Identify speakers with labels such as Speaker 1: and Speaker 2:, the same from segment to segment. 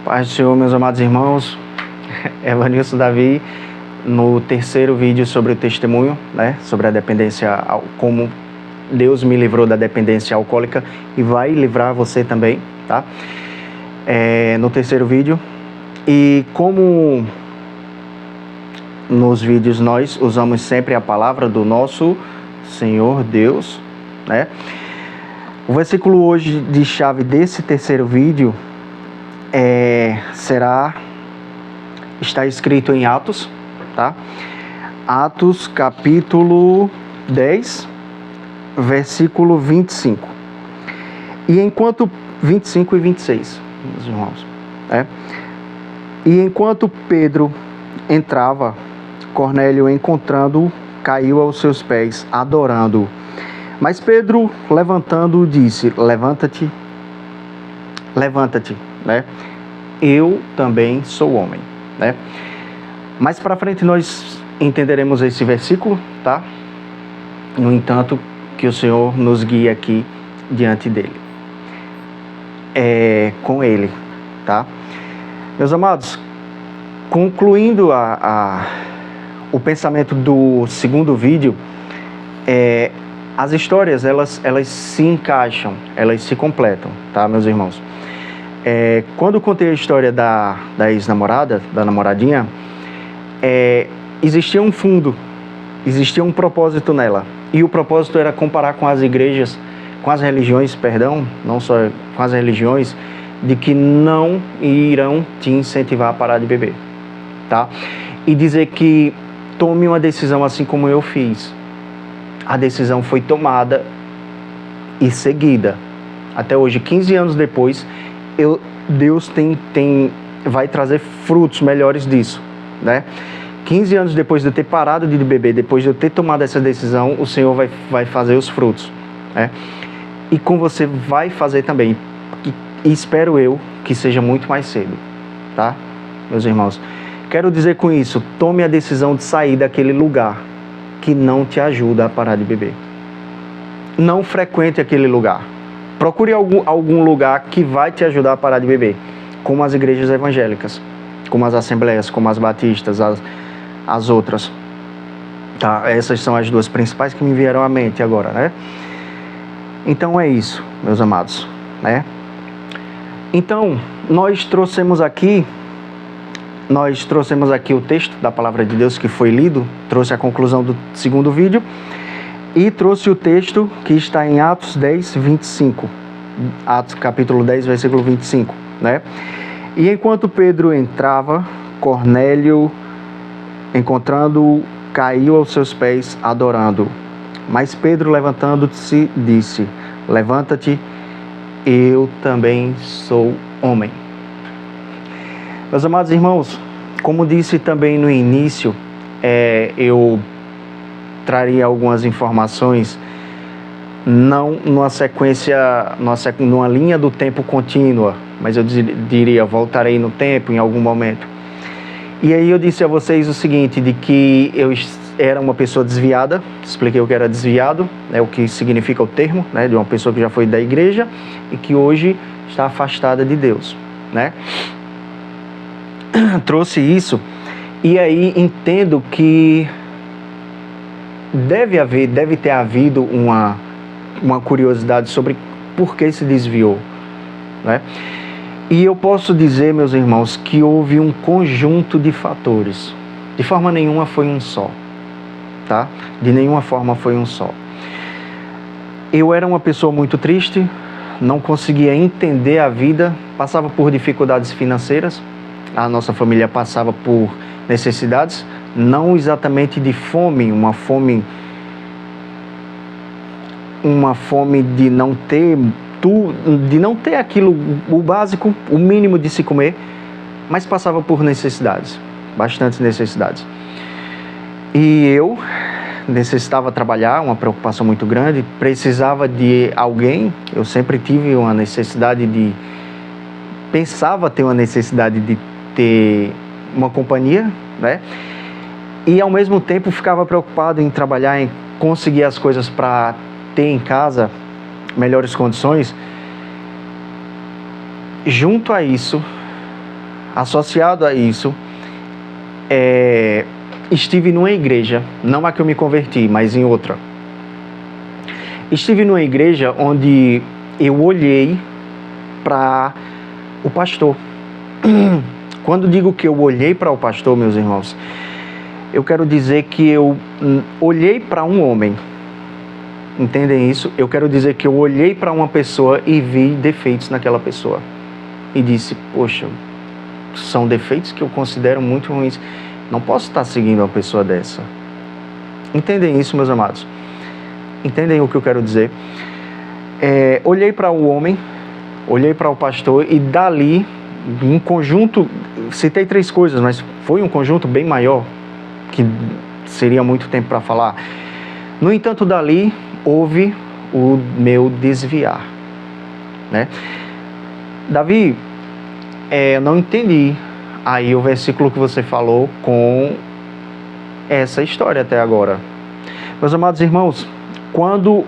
Speaker 1: Paz do Senhor, meus amados irmãos. Evanilson Davi, no terceiro vídeo sobre o testemunho, sobre a dependência, como Deus me livrou da dependência alcoólica e vai livrar você também, tá? No terceiro vídeo. E como nos vídeos nós usamos sempre a palavra do nosso Senhor Deus, O versículo hoje de chave desse terceiro vídeo está escrito em Atos, tá? Atos capítulo 10, versículo 25. E enquanto 25 e 26, meus irmãos, E enquanto Pedro entrava, Cornélio, encontrando-o, caiu aos seus pés, adorando-o. Mas Pedro, levantando-o, disse: Levanta-te, eu também sou homem, Mais para frente nós entenderemos esse versículo, tá? No entanto, que o Senhor nos guie aqui diante dele. Com ele, tá? Meus amados, concluindo o pensamento do segundo vídeo, as histórias, elas se encaixam, elas se completam, tá, meus irmãos? Quando eu contei a história da ex-namorada, da namoradinha, existia um fundo, existia um propósito nela. E o propósito era comparar com as igrejas, com as religiões, não só com as religiões, de que não irão te incentivar a parar de beber, tá? E dizer que tome uma decisão assim como eu fiz. A decisão foi tomada e seguida. Até hoje, 15 anos depois, Deus vai trazer frutos melhores disso, 15 anos depois de eu ter parado de beber, depois de eu ter tomado essa decisão, o Senhor vai fazer os frutos, E com você vai fazer também. E espero eu que seja muito mais cedo, tá, meus irmãos? Quero dizer com isso, tome a decisão de sair daquele lugar que não te ajuda a parar de beber. Não frequente aquele lugar. Procure algum lugar que vai te ajudar a parar de beber, como as igrejas evangélicas, como as assembleias, como as batistas, as outras. Tá? Essas são as duas principais que me vieram à mente agora, Então é isso, meus amados, Então, nós trouxemos aqui o texto da palavra de Deus que foi lido, trouxe a conclusão do segundo vídeo e trouxe o texto que está em Atos 10, 25. Atos capítulo 10, versículo 25, E enquanto Pedro entrava, Cornélio, encontrando-o, caiu aos seus pés, adorando-o. Mas Pedro, levantando-se, disse: Levanta-te, eu também sou homem. Meus amados irmãos, como disse também no início, eu traria algumas informações, não numa sequência, numa linha do tempo contínua, mas eu diria, voltarei no tempo em algum momento. E aí eu disse a vocês o seguinte, de que eu era uma pessoa desviada, expliquei o que era desviado, o que significa o termo, de uma pessoa que já foi da igreja e que hoje está afastada de Deus, Trouxe isso, e aí entendo que deve ter havido uma curiosidade sobre por que se desviou, E eu posso dizer, meus irmãos, que houve um conjunto de fatores. De forma nenhuma foi um só, tá? De nenhuma forma foi um só. Eu era uma pessoa muito triste, não conseguia entender a vida, passava por dificuldades financeiras, a nossa família passava por necessidades, não exatamente de fome, uma fome de não ter aquilo, o básico, o mínimo de se comer, mas passava por necessidades, bastantes necessidades. E eu necessitava trabalhar, uma preocupação muito grande, precisava de alguém, eu sempre tive uma necessidade pensava ter uma necessidade de ter uma companhia, E ao mesmo tempo ficava preocupado em trabalhar, em conseguir as coisas para ter em casa melhores condições. Junto a isso, Associado a isso, estive numa igreja, não a que eu me converti, mas em outra. Estive numa igreja onde eu olhei para o pastor. Quando digo que eu olhei para o pastor, meus irmãos, eu quero dizer que eu olhei para um homem. Entendem isso? Eu quero dizer que eu olhei para uma pessoa e vi defeitos naquela pessoa. E disse, poxa, são defeitos que eu considero muito ruins. Não posso estar seguindo uma pessoa dessa. Entendem isso, meus amados? Entendem o que eu quero dizer? Olhei para o homem, olhei para o pastor e dali, um conjunto, citei 3 coisas, mas foi um conjunto bem maior, que seria muito tempo para falar. No entanto, dali houve o meu desviar, né? Davi, eu não entendi aí o versículo que você falou com essa história até agora. Meus amados irmãos, quando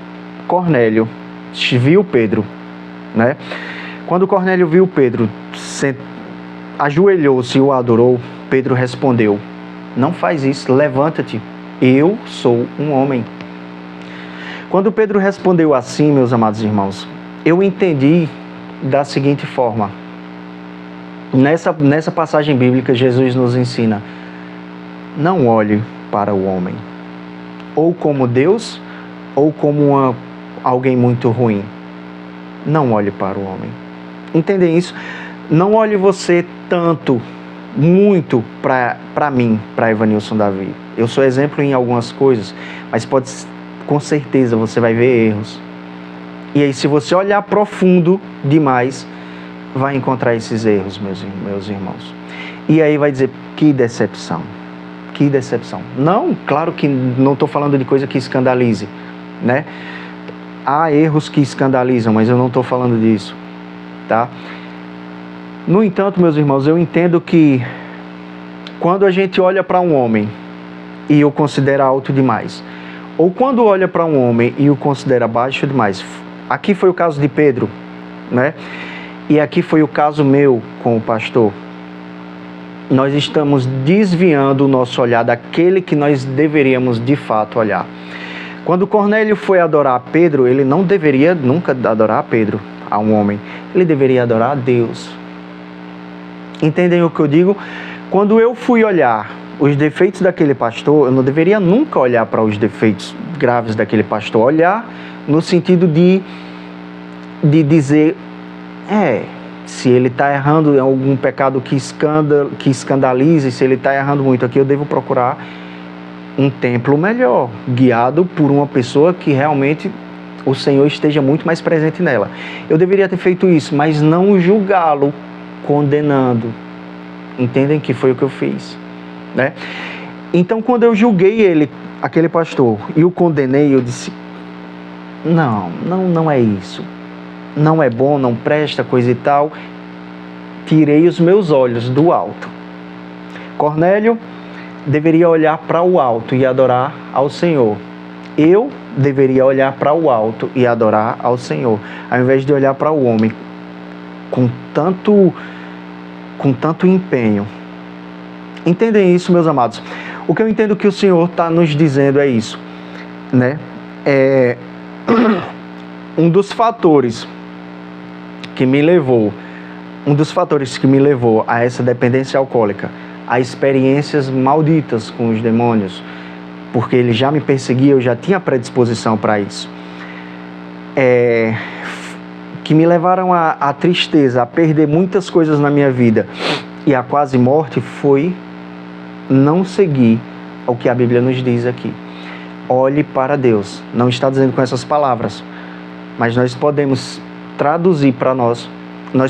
Speaker 1: Cornélio viu Pedro, né? Quando Cornélio viu Pedro, ajoelhou-se e o adorou, Pedro respondeu, não faz isso, levanta-te, eu sou um homem. Quando Pedro respondeu assim, meus amados irmãos, eu entendi da seguinte forma. Nessa passagem bíblica, Jesus nos ensina, não olhe para o homem, ou como Deus, ou como alguém muito ruim. Não olhe para o homem. Entendem isso? Não olhe você tanto, muito para mim, para Evanilson Davi. Eu sou exemplo em algumas coisas, mas com certeza você vai ver erros. E aí, se você olhar profundo demais, vai encontrar esses erros, meus irmãos. E aí vai dizer, que decepção. Que decepção. Não, claro que não estou falando de coisa que escandalize, né? Há erros que escandalizam, mas eu não estou falando disso, tá? No entanto, meus irmãos, eu entendo que quando a gente olha para um homem e o considera alto demais, ou quando olha para um homem e o considera baixo demais, aqui foi o caso de Pedro, né? E aqui foi o caso meu com o pastor. Nós estamos desviando o nosso olhar daquele que nós deveríamos de fato olhar. Quando Cornélio foi adorar Pedro, ele não deveria nunca adorar Pedro, a um homem. Ele deveria adorar a Deus. Entendem o que eu digo? Quando eu fui olhar os defeitos daquele pastor, eu não deveria nunca olhar para os defeitos graves daquele pastor. Olhar no sentido de dizer, se ele está errando em algum pecado que escandalize, se ele está errando muito aqui, eu devo procurar um templo melhor, guiado por uma pessoa que realmente o Senhor esteja muito mais presente nela. Eu deveria ter feito isso, mas não julgá-lo condenando. Entendem que foi o que eu fiz, né? Então, quando eu julguei ele, aquele pastor, e o condenei, eu disse, não é isso. Não é bom, não presta, coisa e tal. Tirei os meus olhos do alto. Cornélio deveria olhar para o alto e adorar ao Senhor. Eu deveria olhar para o alto e adorar ao Senhor, ao invés de olhar para o homem com tanto empenho. Entendem isso, meus amados? O que eu entendo que o Senhor está nos dizendo é isso, né? Um dos fatores que me levou a essa dependência alcoólica, a experiências malditas com os demônios, porque ele já me perseguia, eu já tinha predisposição para isso, que me levaram à tristeza, a perder muitas coisas na minha vida e a quase morte, foi não seguir o que a Bíblia nos diz aqui. Olhe para Deus. Não está dizendo com essas palavras, mas nós podemos traduzir para nós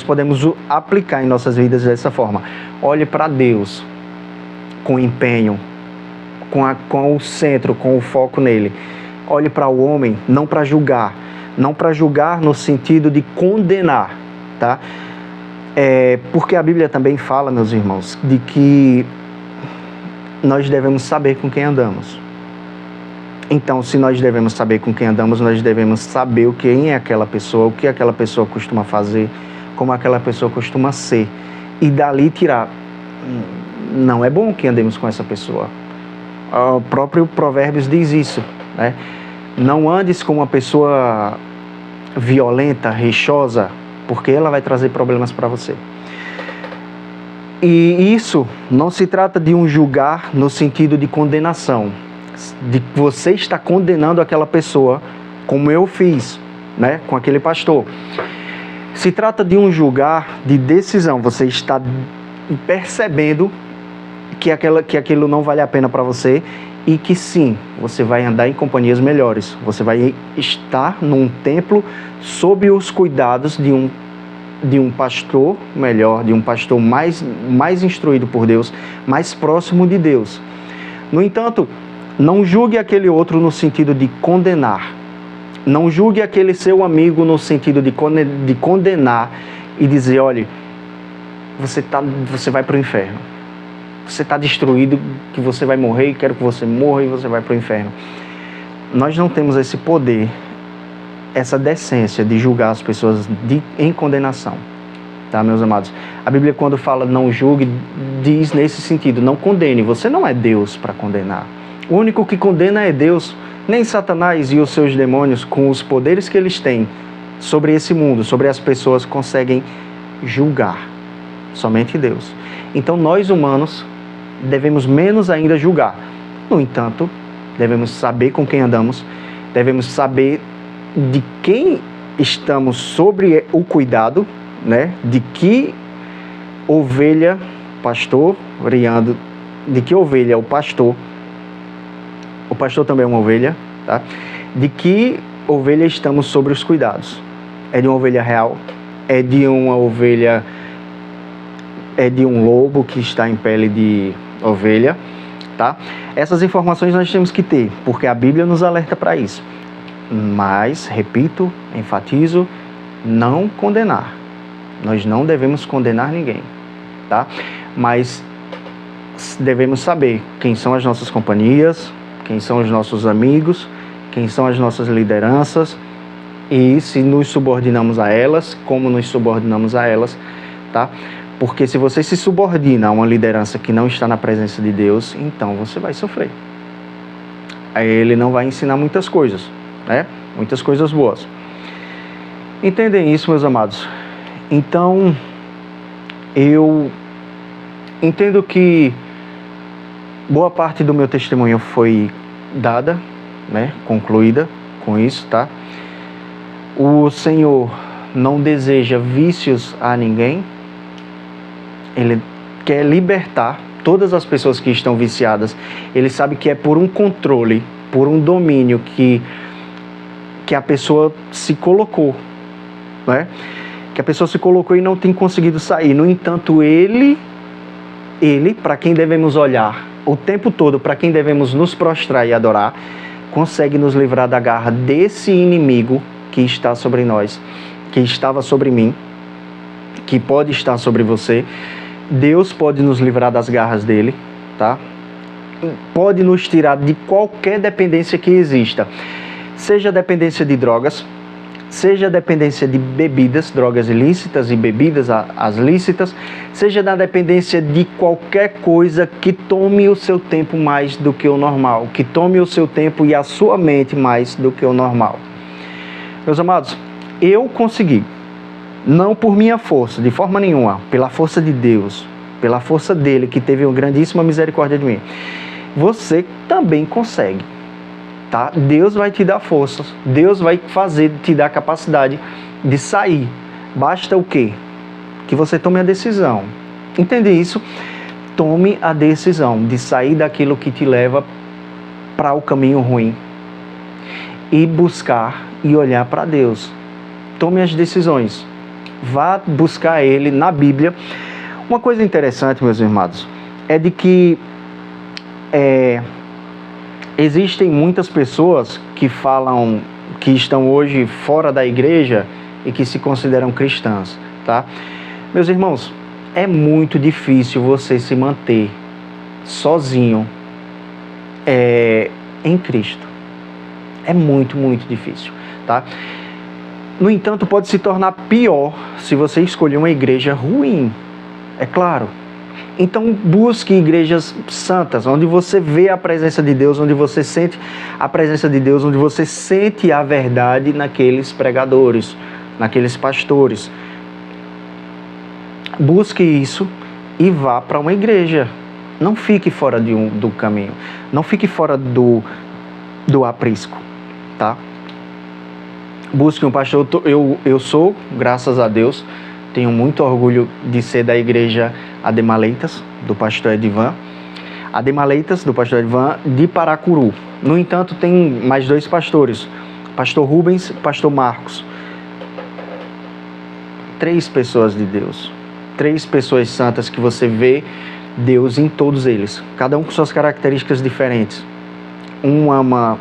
Speaker 1: podemos aplicar em nossas vidas dessa forma. Olhe para Deus com empenho, com o centro, com o foco nele. Olhe para o homem, não para julgar no sentido de condenar, tá? Porque a Bíblia também fala, meus irmãos, de que nós devemos saber com quem andamos. Então, se nós devemos saber com quem andamos, nós devemos saber quem é aquela pessoa, o que aquela pessoa costuma fazer, como aquela pessoa costuma ser. e dali tirar. Não é bom que andemos com essa pessoa. O próprio Provérbios diz isso, né? Não andes com uma pessoa violenta, rixosa, porque ela vai trazer problemas para você. E isso não se trata de um julgar no sentido de condenação, de você está condenando aquela pessoa, como eu fiz, né, com aquele pastor. Se trata de um julgar de decisão, você está percebendo que aquilo não vale a pena para você e que sim, você vai andar em companhias melhores, você vai estar num templo sob os cuidados de um pastor melhor, de um pastor mais instruído por Deus, mais próximo de Deus. No entanto, não julgue aquele outro no sentido de condenar. Não julgue aquele seu amigo no sentido de condenar e dizer, olha, você vai para o inferno. Você está destruído, que você vai morrer, quero que você morra e você vai para o inferno. Nós não temos esse poder, essa decência de julgar as pessoas em condenação, tá, meus amados? A Bíblia, quando fala não julgue, diz nesse sentido, não condene. Você não é Deus para condenar. O único que condena é Deus. Nem Satanás e os seus demônios, com os poderes que eles têm sobre esse mundo, sobre as pessoas, conseguem julgar. Somente Deus. Então nós humanos devemos menos ainda julgar. No entanto, devemos saber com quem andamos, devemos saber de quem estamos sobre o cuidado, né? De que ovelha, pastor, oriando, de que ovelha o pastor também é uma ovelha, tá? De que ovelha estamos sobre os cuidados. É de uma ovelha real? É de uma ovelha... É de um lobo que está em pele de ovelha, tá? Essas informações nós temos que ter, porque a Bíblia nos alerta para isso. Mas, repito, enfatizo, não condenar. Nós não devemos condenar ninguém, tá? Mas devemos saber quem são as nossas companhias, quem são os nossos amigos, quem são as nossas lideranças e se nos subordinamos a elas, como nos subordinamos a elas, tá? Porque se você se subordina a uma liderança que não está na presença de Deus, então você vai sofrer. Aí ele não vai ensinar muitas coisas, né? Muitas coisas boas. Entendem isso, meus amados? Então, eu entendo que boa parte do meu testemunho foi dada, né? Concluída com isso, tá? O Senhor não deseja vícios a ninguém. Ele quer libertar todas as pessoas que estão viciadas. Ele sabe que é por um controle, por um domínio que a pessoa se colocou, né? Que a pessoa se colocou e não tem conseguido sair. No entanto, ele para quem devemos olhar o tempo todo, para quem devemos nos prostrar e adorar, consegue nos livrar da garra desse inimigo que está sobre nós, que estava sobre mim, que pode estar sobre você. Deus pode nos livrar das garras dele, tá? Pode nos tirar de qualquer dependência que exista. Seja dependência de drogas, seja dependência de bebidas, drogas ilícitas e bebidas as lícitas, seja da dependência de qualquer coisa que tome o seu tempo mais do que o normal, que tome o seu tempo e a sua mente mais do que o normal. Meus amados, eu consegui. Não por minha força, de forma nenhuma, pela força de Deus, pela força dele, que teve uma grandíssima misericórdia de mim. Você também consegue, tá? Deus vai te dar forças, Deus vai te dar capacidade de sair. Basta o quê? Que você tome a decisão. Entende isso? Tome a decisão de sair daquilo que te leva para o caminho ruim e buscar e olhar para Deus. Tome as decisões. Vá buscar Ele na Bíblia. Uma coisa interessante, meus irmãos, é de que existem muitas pessoas que falam que estão hoje fora da igreja e que se consideram cristãs, tá? Meus irmãos, é muito difícil você se manter sozinho em Cristo. É muito, muito difícil, tá? No entanto, pode se tornar pior se você escolher uma igreja ruim. É claro. Então busque igrejas santas, onde você vê a presença de Deus, onde você sente a presença de Deus, onde você sente a verdade naqueles pregadores, naqueles pastores. Busque isso e vá para uma igreja. Não fique fora do caminho. Não fique fora do aprisco, tá? Busque um pastor. Eu sou, graças a Deus, tenho muito orgulho de ser da igreja Ademaleitas, do pastor Edivan. Ademaleitas, do pastor Edivan, de Paracuru. No entanto, tem mais 2 pastores, pastor Rubens e pastor Marcos. 3 pessoas de Deus. 3 pessoas santas que você vê Deus em todos eles. Cada um com suas características diferentes. Um ama...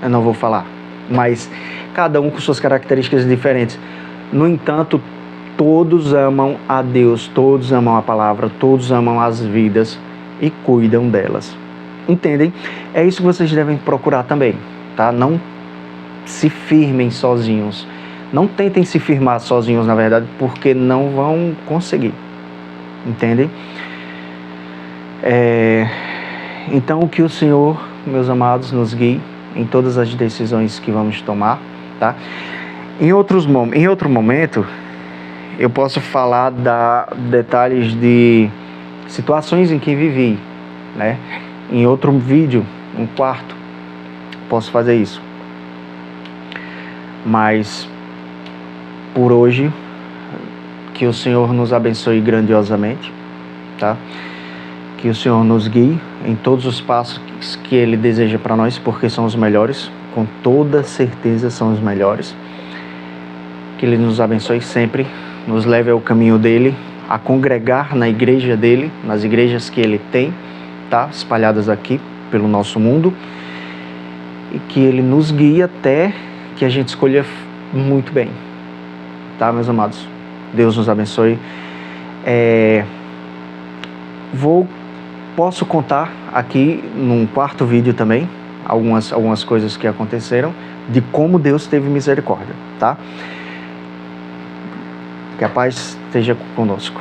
Speaker 1: Eu não vou falar. Mas cada um com suas características diferentes. No entanto, todos amam a Deus, todos amam a palavra, todos amam as vidas e cuidam delas. Entendem? É isso que vocês devem procurar também, tá? Não se firmem sozinhos. Não tentem se firmar sozinhos, na verdade, porque não vão conseguir. Entendem? Então, que o Senhor, meus amados, nos guie em todas as decisões que vamos tomar, tá? Em outro momento, eu posso falar detalhes de situações em que vivi, né? Em outro vídeo, um quarto, posso fazer isso. Mas, por hoje, que o Senhor nos abençoe grandiosamente, tá? Que o Senhor nos guie em todos os passos que Ele deseja para nós, porque são os melhores, com toda certeza são os melhores. Que Ele nos abençoe sempre, nos leve ao caminho dEle, a congregar na igreja dEle, nas igrejas que Ele tem, tá? Espalhadas aqui pelo nosso mundo, e que Ele nos guie até que a gente escolha muito bem, tá, meus amados? Deus nos abençoe. Posso contar aqui num quarto vídeo também algumas coisas que aconteceram de como Deus teve misericórdia, tá? Que a paz esteja conosco.